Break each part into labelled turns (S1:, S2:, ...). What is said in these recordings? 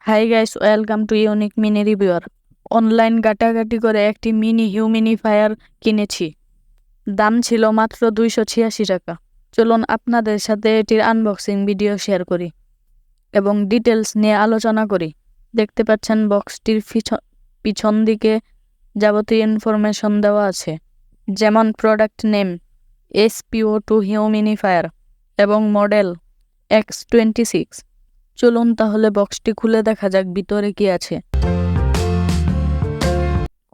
S1: Hi guys, welcome to unique mini reviewer. Online ঘাটাঘাটি করে একটি মিনি হিউমিনিফায়ার কিনেছি। দাম ছিল মাত্র 286 টাকা। চলুন আপনাদের সাথে এটির আনবক্সিং ভিডিও শেয়ার করি এবং ডিটেলস নিয়ে আলোচনা করি। দেখতে পাচ্ছেন বক্সটির পিছন দিকে যাবতীয় ইনফরমেশন দেওয়া আছে, যেমন প্রোডাক্ট নেম H2O Humanifire এবং মডেল X26। চলুন তাহলে বক্সটি খুলে দেখা যাক ভিতরে কি আছে।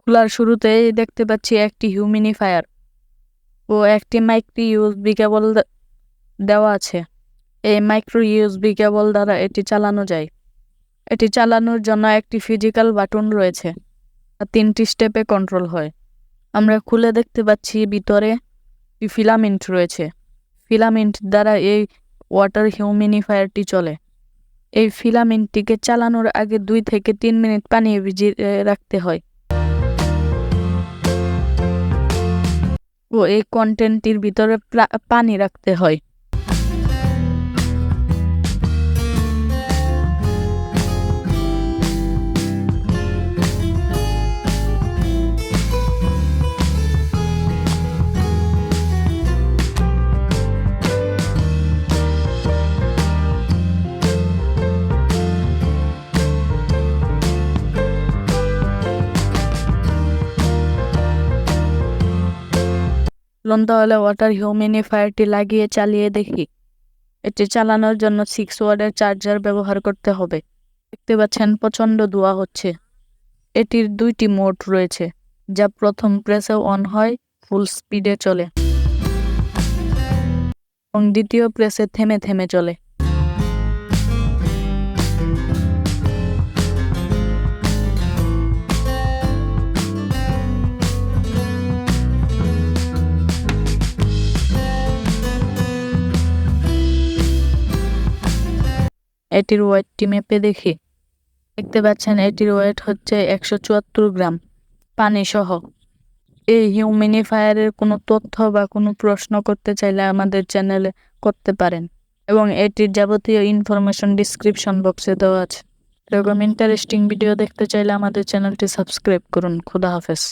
S1: খোলার শুরুতেই দেখতে পাচ্ছি একটি হিউমিনিফায়ার ও একটি মাইক্রো ইউএসবি কেবল দেওয়া আছে। এই মাইক্রো ইউএসবি কেবল দ্বারা এটি চালানো যায়। এটি চালানোর জন্য একটি ফিজিক্যাল বাটন রয়েছে, 3টি স্টেপে কন্ট্রোল হয়। আমরা খুলে দেখতে পাচ্ছি ভিতরে ফিলামেন্ট রয়েছে। ফিলামেন্ট দ্বারা এই ওয়াটার হিউমিনিফায়ারটি চলে। এই ফিলামেন্টটিকে চালানোর আগে 2 থেকে 3 মিনিট পানি ভিজিয়ে রাখতে হয় ও এই কন্টেন্টটির ভিতরে পানি রাখতে হয়। তাহলে ওয়াটার হিউমিনিফায়ারটি লাগিয়ে চালিয়ে দেখি। এটি চালানোর জন্য 6 ওয়াটের চার্জার ব্যবহার করতে হবে। দেখতে পাচ্ছেন প্রচণ্ড ধোঁয়া হচ্ছে। এটির 2টি মোড রয়েছে, যা প্রথম প্রেসে অন হয়, ফুল স্পিডে চলে, এবং দ্বিতীয় প্রেসে থেমে থেমে চলে। এটির ওয়েটটি মেপে দেখি। দেখতে পাচ্ছেন এটির ওয়েট হচ্ছে 174 গ্রাম পানি সহ। এই হিউমিনিফায়ারের কোনো তথ্য বা কোনো প্রশ্ন করতে চাইলে আমাদের চ্যানেলে করতে পারেন, এবং এটির যাবতীয় ইনফরমেশন ডিসক্রিপশন বক্সে দেওয়া আছে। এরকম ইন্টারেস্টিং ভিডিও দেখতে চাইলে আমাদের চ্যানেলটি সাবস্ক্রাইব করুন। খোদা হাফেজ।